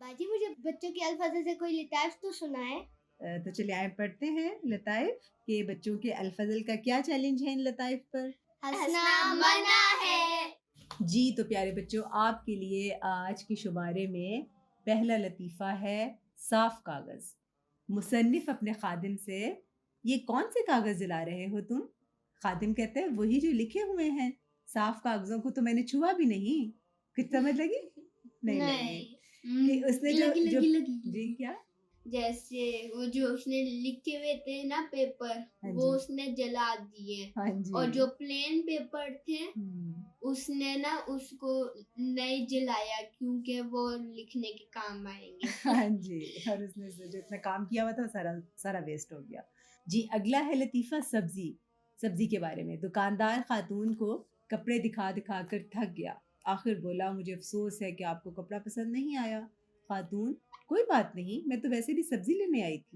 बाजी मुझे बच्चों के अल्फाज से कोई लिताफ तो सुनाए। तो चलिए आए पढ़ते हैं लताइफ के बच्चों के अल्फजल का क्या चैलेंज है इन लताइफ पर। हंसना मना है। जी तो प्यारे बच्चों आपके लिए आज के शुमारे में पहला लतीफ़ा है साफ कागज़। मुसन्निफ अपने खादिम से ये कौन से कागज़ जला रहे हो तुम। खादिम कहते हैं वही जो लिखे हुए हैं, साफ कागज़ों को तो मैंने छुआ भी नहीं। कुछ समझ लगी? नहीं लगी कि उसने जो लगी, जो लगी, लगी। जी क्या जैसे वो जो उसने लिखे हुए थे ना पेपर, हाँ वो जी। उसने जला दिए। हाँ जी और जो प्लेन पेपर थे हम्म, उसने ना उसको नहीं जलाया क्योंकि वो लिखने के काम आएंगे। हाँ जी और उसने जो इतना काम किया हुआ था सारा सारा वेस्ट हो गया। जी अगला है लतीफ़ा सब्जी। सब्जी के बारे में दुकानदार खातून को कपड़े दिखा दिखा कर थक गया, आखिर बोला मुझे अफसोस है कि आपको कपड़ा पसंद नहीं आया। खातून कोई बात नहीं, मैं तो वैसे भी सब्जी लेने आई थी।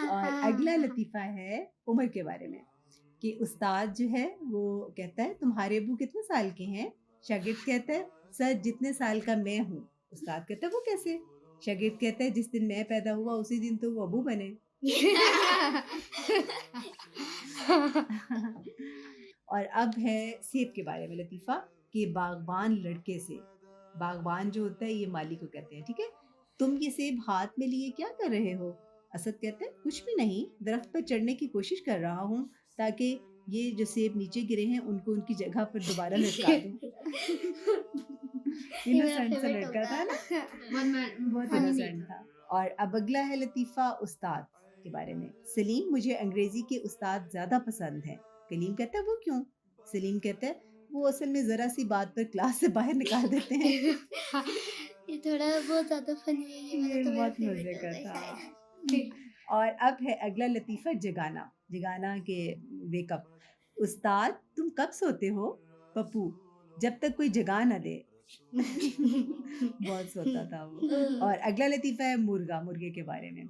और अगला लतीफ़ा है उम्र के बारे में कि उस्ताद जो है वो कहता है तुम्हारे अबू कितने साल के हैं। शागिर्द कहता है सर जितने साल का मैं हूँ। उस्ताद कहता है वो कैसे। शागिर्द कहता है जिस दिन मैं पैदा हुआ उसी दिन तो वो अबू बने। और अब है सेब के बारे में लतीफ़ा कि बागबान लड़के से, बागबान जो होता है ये माली को कहते हैं, ठीक है। तुम ये सेब हाथ में लिए क्या कर रहे हो। असद कहते हैं कुछ भी नहीं, दरख्त पर चढ़ने की कोशिश कर रहा हूँ ताकि ये जो सेब नीचे गिरे हैं उनको उनकी जगह पर दोबारा लटका दूं। इनोसेंट सा लड़का था ना, बहुत इनोसेंट था। और अब अगला है लतीफ़ा उस्ताद के बारे में। सलीम मुझे अंग्रेजी के उस्ताद ज्यादा पसंद हैं। कलीम कहता है वो क्यों। सलीम कहता है वो असल में जरा सी बात पर क्लास से बाहर निकाल देते हैं। ये थोड़ा बहुत ज्यादा फनी है, ये वाला ये तो मेरा बहुत मजे फेवरेट का होता है था। शायद। और अब है अगला लतीफ़ा जगाना। जगाना के वेकअप। उस्ताद तुम कब सोते हो। पप्पू जब तक कोई जगा ना दे। बहुत सोता था वो। और अगला लतीफ़ा है मुर्गा, मुर्गे के बारे में।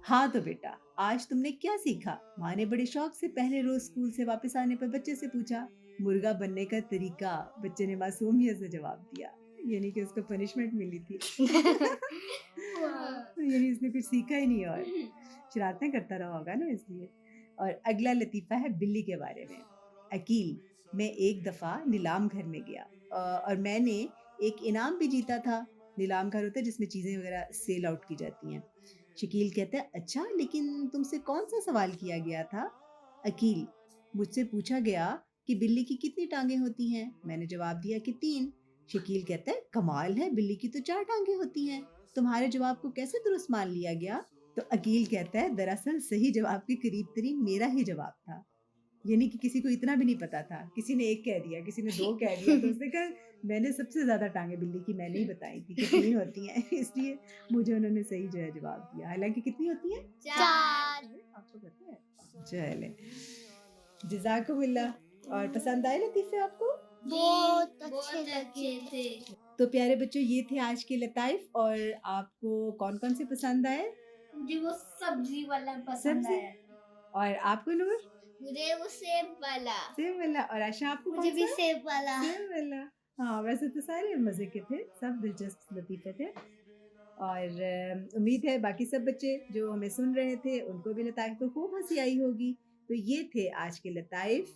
हाँ तो बेटा आज तुमने क्या सीखा। माँ ने बड़े शौक से पहले रोज स्कूल से वापस आने पर बच्चे से पूछा। मुर्गा बनने का तरीका। बच्चे ने मासूमियत से जवाब दिया, यानी कि उसको पनिशमेंट मिली थी। यानी इसने कुछ सीखा ही नहीं और शरारतें करता रहा होगा ना इसलिए। और अगला लतीफ़ा है बिल्ली के बारे में। अकील मैं एक दफ़ा नीलाम घर में गया और मैंने एक इनाम भी जीता था। नीलाम घर होता है जिसमें चीज़ें वगैरह सेल आउट की जाती हैं। शकील कहता है अच्छा लेकिन तुमसे कौन सा सवाल किया गया था। अकील मुझसे पूछा गया कि बिल्ली की कितनी टांगे होती हैं। मैंने जवाब दिया कि 3। शकील कहता है कमाल है, बिल्ली की तो 4 टांगे होती हैं। तुम्हारे जवाब को कैसे दुरुस्त मान लिया गया। तो अकील कहता है दरअसल सही जवाब के करीब तरीन मेरा ही जवाब था। यानी कि किसी को इतना भी नहीं पता था, किसी ने 1 कह दिया, किसी ने 2 कह दिया, तो उसने कहा मैंने सबसे ज्यादा टांगे बिल्ली की मैंने ही बताई थी कि 3 होती हैं। इसलिए मुझे उन्होंने सही जो है जवाब दिया, हालांकि कितनी होती हैं 4। आपको पता है। चले जज़ाकुमुल्लाह। और पसंद आए लतीफ़े आपको। बहुत अच्छे लगे थे। तो प्यारे बच्चों ये थे आज के लताइफ। और आपको कौन कौन से पसंद आए। मुझे वो सब्जी वाला पसंद सब्जी। आया। और आपको नूर। मुझे वो सेब वाला। सेब वाला। और आशा आपको मुझे कौन भी सा। सेब वाला। सेब वाला। हाँ वैसे तो सारे मजे के थे, सब दिलचस्प लतीफे थे। और उम्मीद है बाकी सब बच्चे जो हमें सुन रहे थे उनको भी लताइफ पर खूब हंसी आई होगी। तो ये थे आज के लताइफ।